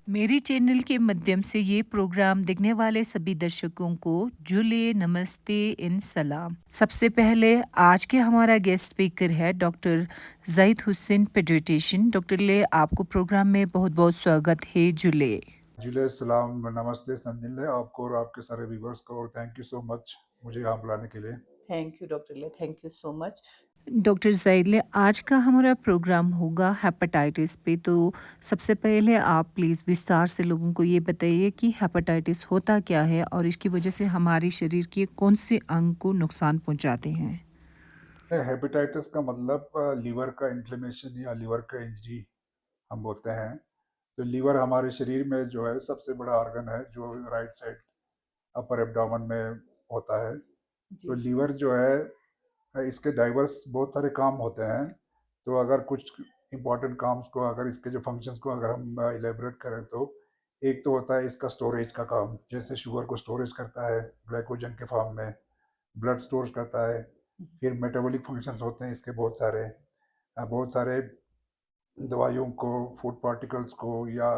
मेरी चैनल के माध्यम से ये प्रोग्राम देखने वाले सभी दर्शकों को जुले नमस्ते इन सलाम। सबसे पहले आज के हमारा गेस्ट स्पीकर है doctor Zahid Hussain paediatrician. Doctor ले आपको प्रोग्राम में बहुत बहुत स्वागत है जुले। जी सलाम नमस्ते संजिल आपको और आपके सारे व्यूवर्स को और थैंक यू सो मच मुझे यहाँ बुलाने के लिए। थैंक यू डॉक्टर ले, thank you so much. Doctor Zahid ले आज का हमारा प्रोग्राम होगा हेपेटाइटिस पे। तो सबसे पहले आप प्लीज़ विस्तार से लोगों को ये बताइए कि हेपेटाइटिस होता क्या है और इसकी वजह से हमारे शरीर के कौन से अंग को नुकसान पहुंचाते हैं। हेपेटाइटिस का मतलब लीवर का इन्फ्लेमेशन या लीवर का इंजरी हम बोलते हैं। तो लीवर हमारे शरीर में जो है सबसे बड़ा ऑर्गन है जो राइट साइड अपर एब्डोमेन में होता है। तो जी। लीवर जो है इसके डाइवर्स बहुत सारे काम होते हैं। तो अगर कुछ इम्पोर्टेंट काम्स को अगर इसके जो फंक्शंस को अगर हम इलेबरेट करें तो एक तो होता है इसका स्टोरेज का काम, जैसे शुगर को स्टोरेज करता है ग्लाइकोजन के फॉर्म में, ब्लड स्टोर करता है। फिर मेटाबॉलिक फंक्शंस होते हैं इसके बहुत सारे, बहुत सारे दवाइयों को, फूड पार्टिकल्स को या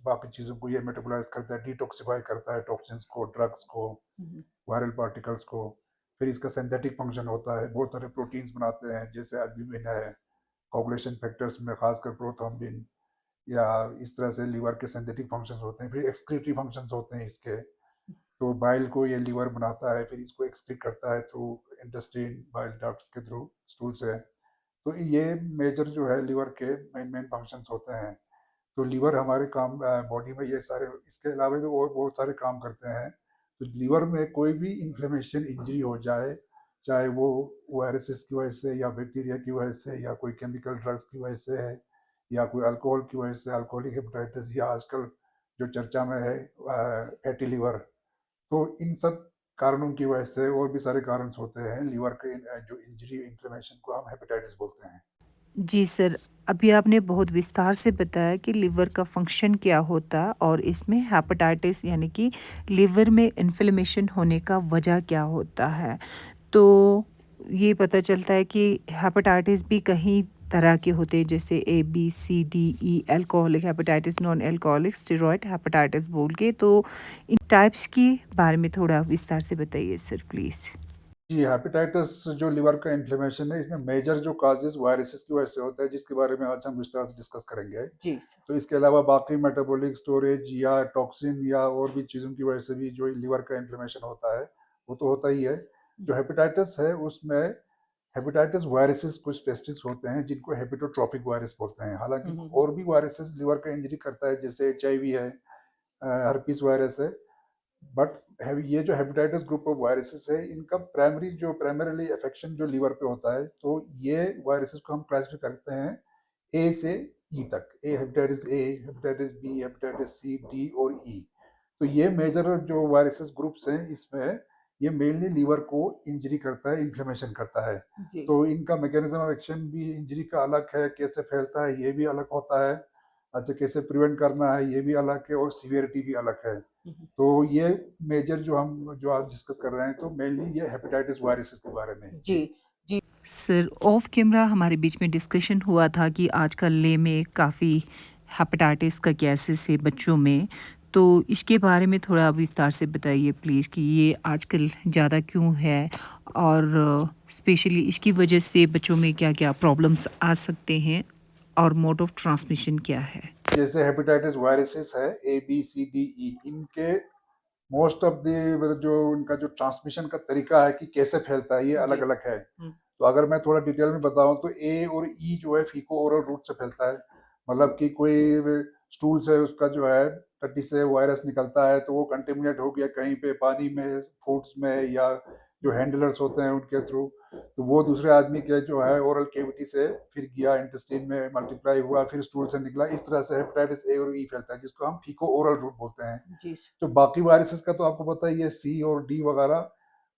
बाकी चीज़ों को ये मेटाबोलाइज करता है, डिटॉक्सिफाई करता है टॉक्सिन्स को, ड्रग्स को, हम्म। वायरल पार्टिकल्स को। फिर इसका सिंथेटिक फंक्शन होता है, बहुत सारे प्रोटीन्स बनाते हैं जैसे एल्ब्यूमिन है, कोगुलेशन फैक्टर्स में खासकर प्रोथ्रोम्बिन, या इस तरह से लीवर के सिंथेटिक फंक्शंस होते हैं। फिर एक्सक्रीटरी फंक्शंस होते हैं इसके। तो बाइल को ये लीवर बनाता है, फिर इसको एक्सक्रीट करता है थ्रू इंटेस्टाइन, बाइल डक्ट्स के थ्रू, स्टूल से। तो ये मेजर जो है लीवर के मेन मेन फंक्शंस होते हैं। तो लीवर हमारे काम बॉडी में ये सारे, इसके अलावा भी और बहुत सारे काम करते हैं। तो लीवर में कोई भी इंफ्लेमेशन इंजरी हो जाए, चाहे वो वायरसेस की वजह से या बैक्टीरिया की वजह से या कोई केमिकल ड्रग्स की वजह से है या कोई अल्कोहल की वजह से, अल्कोहलिक हेपेटाइटिस, या आजकल जो चर्चा में है फैटी लीवर। तो इन सब कारणों की वजह से और भी सारे कारण होते हैं लीवर के जो इंजरी इंफ्लेमेशन को हम हेपेटाइटिस बोलते हैं। जी सर, अभी आपने बहुत विस्तार से बताया कि लिवर का फंक्शन क्या होता है और इसमें हेपेटाइटिस यानी कि लिवर में इन्फ्लेमेशन होने का वजह क्या होता है। तो ये पता चलता है कि हेपेटाइटिस भी कई तरह के होते हैं, जैसे A B C D E, alcoholic hepatitis, non alcoholic, steroid hepatitis बोल के। तो इन टाइप्स के बारे में थोड़ा विस्तार से बताइए सर प्लीज़। जी, हेपेटाइटिस जो लिवर का इन्फ्लेमेशन है, इसमें मेजर जो काजेज़ वायरसेस की वजह से होता है, जिसके बारे में आज हम विस्तार से डिस्कस करेंगे। जी सर। तो इसके अलावा बाकी मेटाबॉलिक स्टोरेज या टॉक्सिन या और भी चीज़ों की वजह से भी जो लिवर का इन्फ्लेमेशन होता है, वो तो होता ही है। जो हेपेटाइटिस है उसमें हेपेटाइटिस वायरसेस कुछ स्पेसिफिक्स होते हैं जिनको हेपेटोट्रोपिक वायरस बोलते हैं। हालाँकि हम्म। और भी वायरसेस लिवर का इंजरी करता है, जैसे एचआईवी है, हर्पीस वायरस है। बट ये जो हेपेटाइटिस ग्रुप ऑफ वायरसेस है, इनका प्राइमरीली अफेक्शन जो लीवर पे होता है, तो ये वायरसेस को हम क्लासिफाई करते हैं ए से ई तक। A, hepatitis B, hepatitis C, D और ई। तो ये मेजर जो वायरसेस ग्रुप्स हैं इसमें, ये मेनली लीवर को इंजरी करता है, इन्फ्लेमेशन करता है। जी। तो इनका मैकेनिज्म ऑफ एक्शन भी इंजरी का अलग है, कैसे फैलता है ये भी अलग होता है। अच्छा, कैसे प्रिवेंट करना है ये भी अलग है, और सीवियरिटी भी अलग है। हम्म। तो ये मेजर जो आज डिस्कस कर रहे हैं, तो मेनली ये हेपेटाइटिस वायरसेस के बारे में। जी। जी। जी। सर ऑफ कैमरा हमारे बीच में डिस्कशन हुआ था कि आजकल ले में काफ़ी हेपेटाइटिस का केसेस है बच्चों में। तो इसके बारे में थोड़ा विस्तार से बताइए प्लीज़ कि ये आजकल ज़्यादा क्यों है और स्पेशली इसकी वजह से बच्चों में क्या-क्या प्रॉब्लम्स आ सकते हैं और मोड ऑफ ट्रांसमिशन क्या है? जैसे हेपेटाइटिस वायरसेस है, ए बी सी डी ई, इनके मोस्ट ऑफ द जो उनका जो ट्रांसमिशन का तरीका है कि कैसे फैलता है, ये जी। अलग अलग है। तो अगर मैं थोड़ा डिटेल में बताऊं तो ए और ई जो है फीको ओरल रूट से फैलता है। मतलब कि कोई स्टूल से उसका जो है टट्टी से वायरस निकलता है, तो वो कंटेमिनेट हो गया कहीं पे पानी में, फूड्स में, या जो हैंडलर्स होते हैं उनके थ्रू, तो वो दूसरे आदमी के जो है ओरल केविटी से फिर गया इंटेस्टाइन में, मल्टीप्लाई हुआ, फिर स्टूल से निकला। इस तरह से हेपेटाइटिस ए और ई फैलता है, जिसको हम फीको ओरल रूट बोलते हैं। जी। तो बाकी वायरसेस का तो आपको पता ही है, सी और डी वगैरह,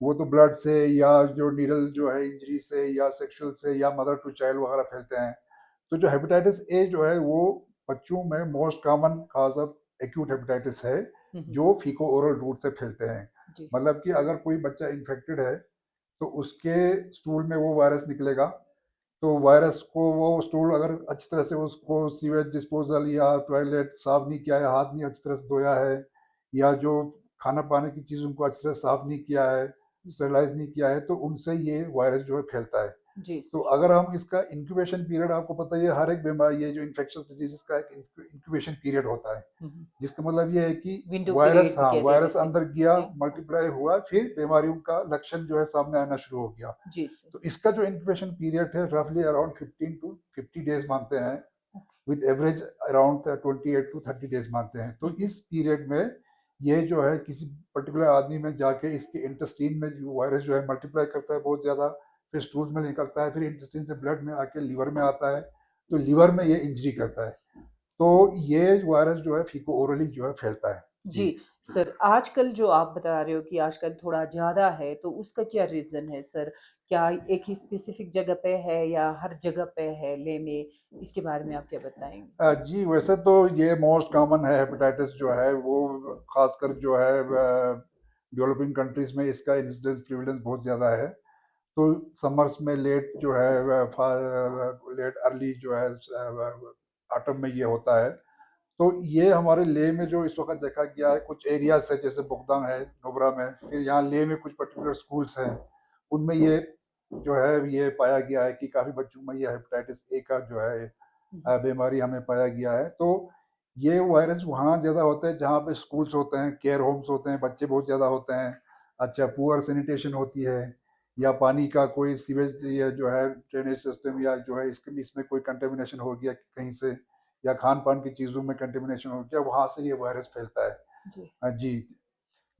वो तो ब्लड से या जो नीडल जो है इंजरी से या सेक्सुअल से या मदर टू चाइल्ड वगैरह फैलते हैं। तो जो हेपेटाइटिस ए जो है वो बच्चों में most common cause of acute hepatitis है, जो फीको ओरल रूट से फैलते हैं। जी। मतलब कि अगर कोई बच्चा इन्फेक्टेड है तो उसके स्टूल में वो वायरस निकलेगा, तो वायरस को वो स्टूल अगर अच्छी तरह से उसको सीवेज डिस्पोजल या टॉयलेट साफ नहीं किया है, हाथ नहीं अच्छी तरह से धोया है, या जो खाना पाने की चीज़ों को अच्छी तरह से साफ नहीं किया है, स्टेरलाइज नहीं किया है, तो उनसे ये वायरस जो है फैलता है। जी तो सर। अगर हम इसका इंक्यूबेशन पीरियड, आपको पता ही है हर एक बीमारी, ये जो इन्फेक्शियस डिजीज़ का एक इंक्यूबेशन पीरियड होता है। जिसका मतलब ये है कि विंडो वायरस, पीरियड भी हाँ, कहते हैं वायरस जिसे। अंदर गया, जी। मल्टीप्लाई हुआ, फिर बीमारियों का लक्षण जो है सामने आना शुरू हो गया। जी सर। तो इसका जो इंक्यूबेशन पीरियड है रफली अराउंड 15 टू 50 डेज मानते हैं, with average around 28 to 30 days मानते हैं। तो इस पीरियड में ये जो है किसी पर्टिकुलर आदमी में जाके इसके इंटेस्टीन में जो वायरस जो है मल्टीप्लाई करता है बहुत ज़्यादा, फिर स्टूल में निकलता है, फिर इंटेस्टीन से ब्लड में आके लीवर में आता है, तो लीवर में ये इंजरी करता है। तो ये वायरस जो है फीको ओरली जो है फैलता है। जी जी। सर, आजकल जो आप बता रहे हो कि आजकल थोड़ा ज़्यादा है, तो उसका क्या रीज़न है सर? क्या एक ही स्पेसिफिक जगह पे है या हर जगह पे है ले में? इसके बारे में आप क्या बताएँगे? जी, वैसे तो ये मोस्ट कॉमन है हेपेटाइटिस जो है वो, खासकर जो है डेवलपिंग कंट्रीज़ में इसका इंसिडेंस प्रेवलेंस बहुत ज़्यादा है। तो समर्स में लेट जो है लेट अर्ली जो है ऑटम में ये होता है। तो ये हमारे लेह में जो इस वक्त देखा गया है, कुछ एरियाज है जैसे बुगदांग है, नुब्रा में, फिर यहाँ लेह में कुछ पर्टिकुलर स्कूल्स हैं, उनमें ये जो है ये पाया गया है कि काफ़ी बच्चों में ये हेपेटाइटिस ए का जो है बीमारी हमें पाया गया है। तो ये वायरस वहाँ ज़्यादा होता है जहाँ पे स्कूल्स होते हैं, केयर होम्स होते हैं, बच्चे बहुत ज़्यादा होते हैं, अच्छा पुअर सैनिटेशन होती है, या पानी का कोई सीवेज या जो है ड्रेनेज सिस्टम या जो है इसके इसमें कोई कंटेमिनेशन हो गया कहीं से, या खान पान की चीज़ों में कंटेमिनेशन हो गया, वहाँ से ये वायरस फैलता है। जी। जी।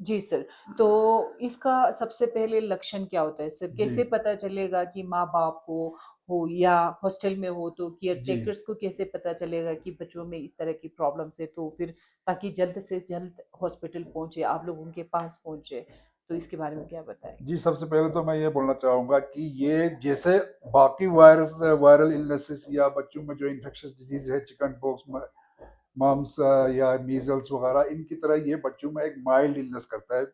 जी सर, तो इसका सबसे पहले लक्षण क्या होता है सर? जी। कैसे पता चलेगा कि माँ-बाप को हो या हॉस्टल में हो तो जी। केयरटेकर्स को कैसे पता चलेगा कि बच्चों में इस तरह की प्रॉब्लम्स है, तो फिर ताकि जल्द से जल्द हॉस्पिटल पहुँचे, आप लोग उनके पास पहुँचे, तो इसके बारे में क्या बताएँगे? जी, सबसे पहले तो मैं ये बोलना चाहूँगा कि ये जैसे बाकी वायरल इलनेसेस या बच्चों में जो इन्फेक्शियस डिजीज़ है, चिकन पॉक्स, मम्स या मीज़ल्स वगैरह, इनकी तरह ये बच्चों में एक माइल्ड इलनेस करता है।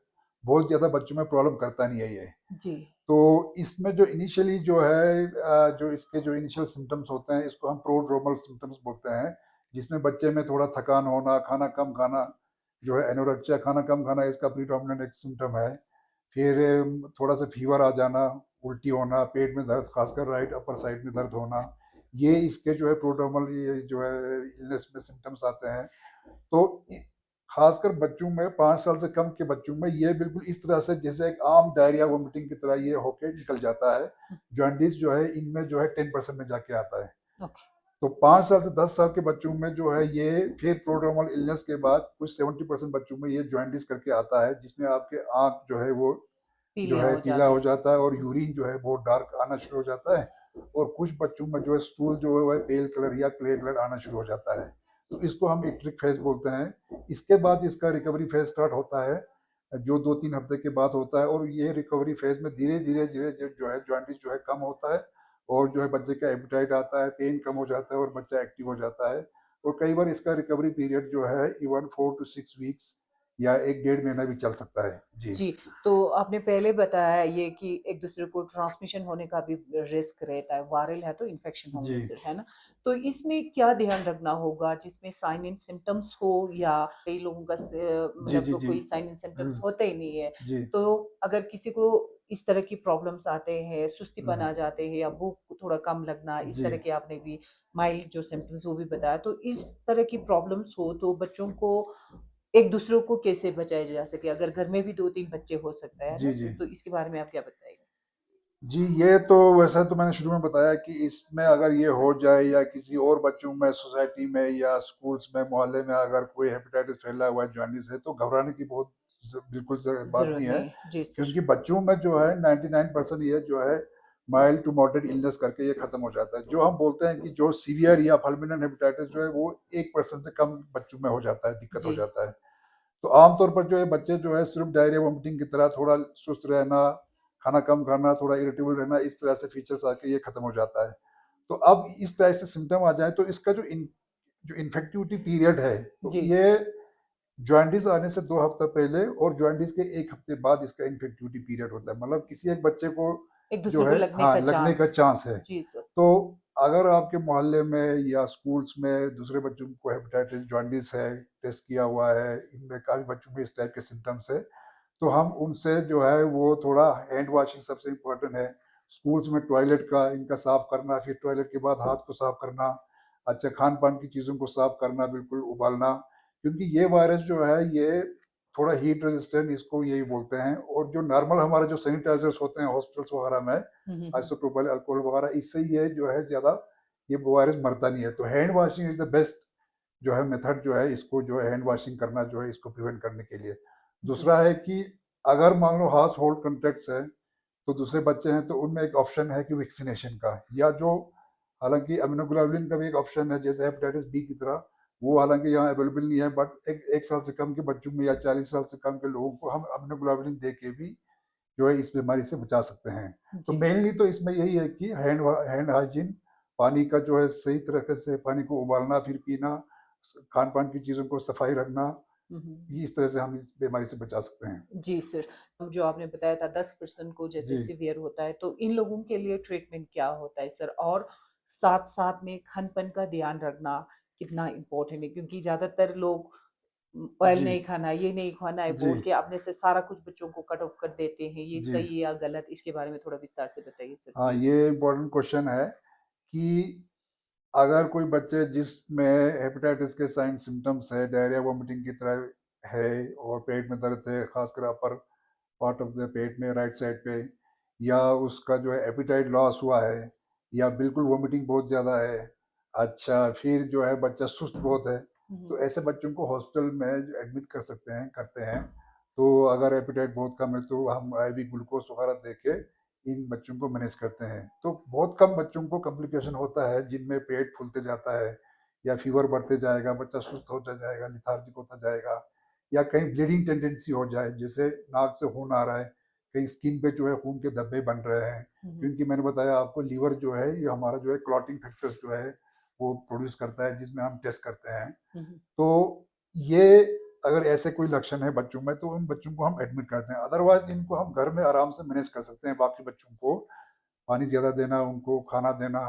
बहुत ज़्यादा बच्चों में प्रॉब्लम करता नहीं है ये। जी। तो इसमें जो इनिशियली जो है जो इसके जो इनिशियल सिम्पटम्स होते हैं, इसको हम प्रोड्रोमल सिम्पटम्स बोलते हैं, जिसमें बच्चे में थोड़ा थकान होना, खाना कम खाना, जो है एनोरेक्सिया, खाना कम खाना इसका प्रीडोमिनेंट एक सिम्पटम है। फिर थोड़ा सा फीवर आ जाना, उल्टी होना, पेट में दर्द, खासकर राइट अपर साइड में दर्द होना, ये इसके जो है प्रोड्रोमल ये जो है इलनेस में सिम्पटम्स आते हैं। तो खासकर बच्चों में, 5 साल से कम के बच्चों में, ये बिल्कुल इस तरह से जैसे एक आम डायरिया वोमिटिंग की तरह ये होके निकल जाता है। जॉन्डिस जो है इनमें जो है 10% में जाके आता है। ओके। तो 5 साल से 10 साल के बच्चों में जो है ये फिर प्रोड्रोमल इलनेस के बाद कुछ 70% बच्चों में ये जॉन्डिस करके आता है, जिसमें आपके आँख जो है वो जो पीलिया है हो पीला जाते हो हैं। जाता है, और यूरिन जो है बहुत डार्क आना शुरू हो जाता है, और कुछ बच्चों में जो है स्टूल जो है वह पेल कलर या क्ले कलर आना शुरू हो जाता है। तो इसको हम इक्ट्रिक फेज बोलते हैं। इसके बाद इसका रिकवरी फेज स्टार्ट होता है, जो 2-3 हफ्ते के बाद होता है, और ये रिकवरी फेज में धीरे धीरे धीरे जो है जॉन्डिस जो है कम होता है, और जो है बच्चे का एपेटाइट आता है, पेन कम हो जाता है, और बच्चा एक्टिव हो जाता है। और कई बार इसका रिकवरी पीरियड जो है इवन 4 to 6 वीक्स या 1 डेढ़ महीना भी चल सकता है। जी। जी, तो आपने पहले बताया ये कि एक-दूसरे को ट्रांसमिशन होने का भी रिस्क रहता है, वायरल है तो इन्फेक्शन जी। होंगे सिर्फ, है ना? तो इसमें क्या ध्यान रखना होगा जिसमें साइन एंड सिम्पटम्स हो या कई लोगों का जी। जी। मतलब जी। कोई साइन एंड हुँ। सिम्पटम्स होते ही नहीं है। जी। तो अगर किसी को इस तरह की प्रॉब्लम्स आते हैं, सुस्तीपन हुँ। आ जाते हैं या भूख थोड़ा कम लगना, इस जी। तरह के आपने भी माइल्ड जो सिम्पटम्स वो भी बताया, तो इस तरह की प्रॉब्लम्स हो तो बच्चों को एक दूसरों को कैसे बचाया जा सके? अगर घर में भी 2-3 बच्चे हो सकता है ना जी। सर? जी। तो इसके बारे में आप क्या बताएँगे? जी, ये तो वैसे तो मैंने शुरू में बताया कि इसमें अगर ये हो जाए, या किसी और बच्चों में सोसाइटी में या स्कूल्स में, मोहल्ले में अगर कोई हेपेटाइटिस फैला हुआ है, जॉन्डिस है, तो घबराने की बहुत बिल्कुल बात ज़रूरत नहीं है। नहीं है। जी सर। क्योंकि बच्चों में जो है 99% ये जो है माइल्ड टू मॉडरेट इलनेस करके ये खत्म हो जाता है। जो हम बोलते हैं कि जो सीवियर या फुलमिनेंट हेपेटाइटिस जो है वो 1% से कम बच्चों में हो जाता है, दिक्कत हो जी। जाता है। तो आमतौर पर जो है बच्चे जो है सिर्फ डायरिया वोमिटिंग की तरह थोड़ा सुस्त रहना, खाना कम खाना, थोड़ा इरिटेबल रहना, इस तरह से फीचर्स आके ये खत्म हो जाता है। तो अब इस तरह से सिम्पटम आ जाए तो इसका जो इन्फेक्टिविटी पीरियड है, तो जी। ये जॉन्डिस आने से 2 हफ्ते पहले और जॉन्डिस के 1 हफ्ते बाद इसका इन्फेक्टिविटी पीरियड होता है। मतलब किसी एक बच्चे को एक जो दूसरे को है लगने हाँ, का लगने का चांस। चांस है। जी सर। तो अगर आपके मोहल्ले में या स्कूल्स में दूसरे बच्चों को हेपेटाइटिस, जॉन्डिस है, टेस्ट किया हुआ है, इनमें काफ़ी बच्चों में इस टाइप के सिम्पटम्स है, तो हम उनसे जो है वो थोड़ा हैंड वॉशिंग सबसे इम्पोर्टेंट है। स्कूल्स में टॉयलेट का इनका साफ़ करना, फिर टॉयलेट के बाद हाथ को साफ़ करना, अच्छा खान-पान की चीज़ों को साफ़ करना, बिल्कुल उबालना, क्योंकि ये वायरस जो है ये थोड़ा हीट रेजिस्टेंट इसको यही बोलते हैं, और जो नॉर्मल हमारे जो सैनिटाइज़र्स होते हैं हॉस्पिटल्स वगैरह में, हुँ, हुँ, हुँ। आइसोप्रोपाइल अल्कोहल वगैरह, इससे ये जो है ज़्यादा ये वायरस मरता नहीं है। तो hand washing is the best जो है मेथड जो है, इसको जो है हैंड वॉशिंग करना जो है इसको प्रिवेंट करने के लिए। जी। दूसरा है कि अगर मान लो हाउस होल्ड कॉन्टैक्ट्स हैं, तो दूसरे बच्चे हैं, तो उनमें एक ऑप्शन है कि वैक्सीनेशन का, या जो हालाँकि इम्यूनोग्लोबुलिन का भी एक ऑप्शन है जैसे हेपेटाइटिस बी की तरह, वो हालाँकि यहाँ अवेलेबल नहीं है, बट एक 1 साल से कम के बच्चों में या 40 साल से कम के लोगों को हम इम्यूनोग्लोबुलिन दे के भी जो है इस बीमारी से बचा सकते हैं। तो जी। मेनली तो इसमें यही है कि हैंड हाइजीन, पानी का जो है सही तरीके से पानी को उबालना फिर पीना, खान-पान की चीज़ों को सफाई रखना, हुँ, हुँ। इस तरह से हम इस बीमारी से बचा सकते हैं। जी सर। अब जो आपने बताया था 10% को जैसे जी, सीवियर होता है, तो इन लोगों के लिए ट्रीटमेंट क्या होता है सर? और साथ-साथ में खान-पान का ध्यान रखना कितना इम्पोर्टेंट है? क्योंकि ज़्यादातर लोग ऑयल जी, नहीं खाना, ये नहीं खाना है जी, बोल के अपने से सारा कुछ बच्चों को कट ऑफ कर देते हैं। ये जी। सही है या गलत? इसके बारे में थोड़ा विस्तार से बताइए सर हाँ, प्लीज़। ये इम्पोर्टेंट क्वेश्चन है कि अगर कोई बच्चे जिसमें हेपेटाइटिस के साइन सिम्पटम्स है, डायरिया, वोमिटिंग की तरह है, और पेट में दर्द है, खासकर upper part of the pet में राइट साइड पे, या उसका जो है एपेटाइट लॉस हुआ है, या बिल्कुल वोमिटिंग बहुत ज़्यादा है, अच्छा फिर जो है बच्चा सुस्त बहुत है, हुँ, तो हुँ। ऐसे बच्चों को हॉस्पिटल में एडमिट कर सकते हैं, करते हैं। तो अगर एपेटाइट बहुत कम है तो हम आईवी ग्लूकोज वगैरह दे के इन बच्चों को मैनेज करते हैं। तो बहुत कम बच्चों को कॉम्प्लिकेशन होता है जिनमें पेट फूलते जाता है, या फीवर बढ़ते जाएगा, बच्चा सुस्त होता जाएगा, लेथार्जिक होता जाएगा, या कहीं ब्लीडिंग टेंडेंसी हो जाए, जैसे नाक से खून आ रहा है, कहीं स्किन पे जो है खून के धब्बे बन रहे हैं, हुँ, हुँ। क्योंकि मैंने बताया आपको लीवर जो है ये हमारा जो है क्लॉटिंग फैक्टर्स जो है वो प्रोड्यूस करता है, जिसमें हम टेस्ट करते हैं। हुँ, हुँ। तो ये अगर ऐसे कोई लक्षण है बच्चों में तो उन बच्चों को हम एडमिट करते हैं, अदरवाइज इनको हम घर में आराम से मैनेज कर सकते हैं। बाकी बच्चों को पानी ज़्यादा देना, उनको खाना देना।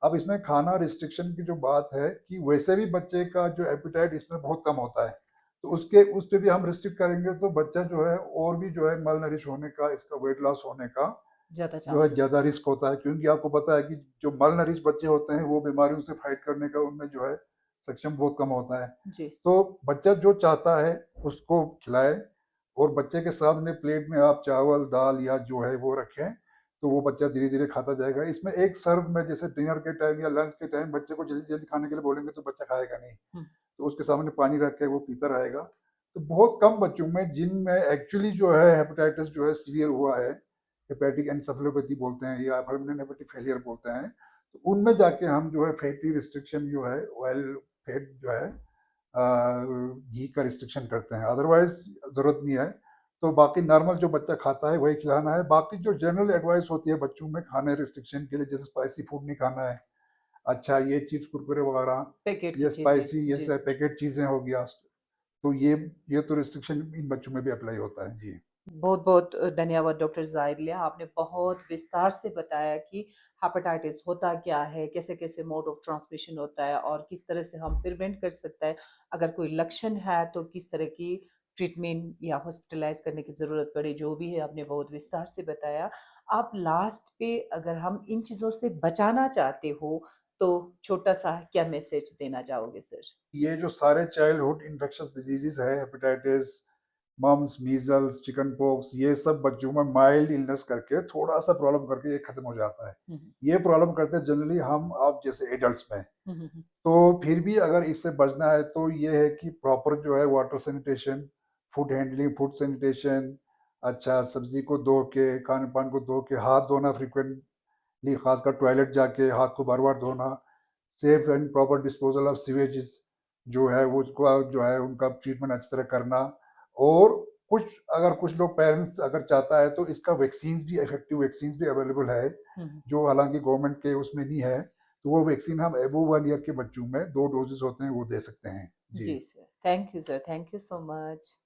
अब इसमें खाना रिस्ट्रिक्शन की जो बात है कि वैसे भी बच्चे का जो एपेटाइट इसमें बहुत कम होता है, तो उसके उस पे भी हम रिस्ट्रिक्ट करेंगे तो बच्चा जो है और भी जो है malnourished होने का, इसका वेट लॉस होने का ज़्यादा जो है चांसेस ज़्यादा रिस्क होता है, क्योंकि आपको पता है कि जो malnourished बच्चे होते हैं वो बीमारियों से फाइट करने का उनमें जो है सक्षम बहुत कम होता है। जी। तो बच्चा जो चाहता है उसको खिलाएँ, और बच्चे के सामने प्लेट में आप चावल, दाल या जो है वो रखें, तो वो बच्चा धीरे-धीरे खाता जाएगा। इसमें एक सर्व में जैसे डिनर के टाइम या लंच के टाइम बच्चे को जल्दी-जल्दी खाने के लिए बोलेंगे तो बच्चा खाएगा नहीं। हुँ। तो उसके सामने पानी रख के वो पीता रहेगा। तो बहुत कम बच्चों में जिनमें एक्चुअली जो है हेपेटाइटिस जो है सीवियर हुआ है, हेपेटिक एन्सेफेलोपैथी बोलते हैं या परमानेंट हेपेटिक फेलियर बोलते हैं, तो उनमें जाके हम जो है फैटी रिस्ट्रिक्शन जो है ऑयल फैट जो है घी का रिस्ट्रिक्शन करते हैं, अदरवाइज ज़रूरत नहीं है। तो बाकी नॉर्मल जो बच्चा खाता है वही खिलाना है। बाकी जो जनरल एडवाइस होती है बच्चों में खाने रिस्ट्रिक्शन के लिए, जैसे स्पाइसी फूड नहीं खाना है, अच्छा ये चिप्स कुरकुरे वगैरह, पैकेट की ये चीज़ें। स्पाइसी, ये जी सब सर। पैकेट चीज़ें हो गया, तो ये तो रिस्ट्रिक्शन इन बच्चों में भी अप्लाई होता है। जी। बहुत-बहुत धन्यवाद डॉक्टर ज़ाहिलिया। आपने बहुत विस्तार से बताया कि हेपेटाइटिस होता क्या है, कैसे-कैसे मोड ऑफ ट्रांसमिशन होता है और किस तरह से हम प्रिवेंट कर सकते हैं। अगर कोई लक्षण है तो किस तरह की ट्रीटमेंट या हॉस्पिटलाइज़ करने की ज़रूरत पड़े, जो भी है आपने बहुत विस्तार से बताया। आप लास्ट पे अगर हम इन चीज़ों से बचाना चाहते हो, तो छोटा-सा क्या मैसेज देना चाहोगे सर? ये जो सारे चाइल्डहुड इन्फेक्शियस डिजीज़ेज़ है, hepatitis, mumps, measles, chicken pox, ये सब बच्चों में माइल्ड इलनेस करके थोड़ा-सा प्रॉब्लम करके ये खत्म हो जाता है। हुँ, हुँ। ये प्रॉब्लम करते हैं जनरली हम आप जैसे एडल्ट्स में। हुँ, हुँ, हुँ। तो फिर भी अगर इससे बचना है तो ये है कि प्रॉपर जो है water sanitation, food handling, food sanitation, अच्छा सब्ज़ी को धो के, खान-पान को धो के, हाथ धोना फ्रीक्वेंटली, खासकर टॉयलेट जाके हाथ को बार-बार धोना, safe and proper disposal of सीवेजेस जो है वो उसको जो है उनका ट्रीटमेंट अच्छी तरह करना, और कुछ अगर कुछ लोग पेरेंट्स अगर चाहता है तो इसका वैक्सीन्स भी, इफेक्टिव वैक्सीन्स भी अवेलेबल है, हुँ, हुँ। जो हालांकि गवर्नमेंट के उसमें नहीं है, तो वो वैक्सीन हम एबव 1 ईयर के बच्चों में 2 डोजेस होते हैं वो दे सकते हैं। जी। जी sir. Thank you sir. Thank you so much.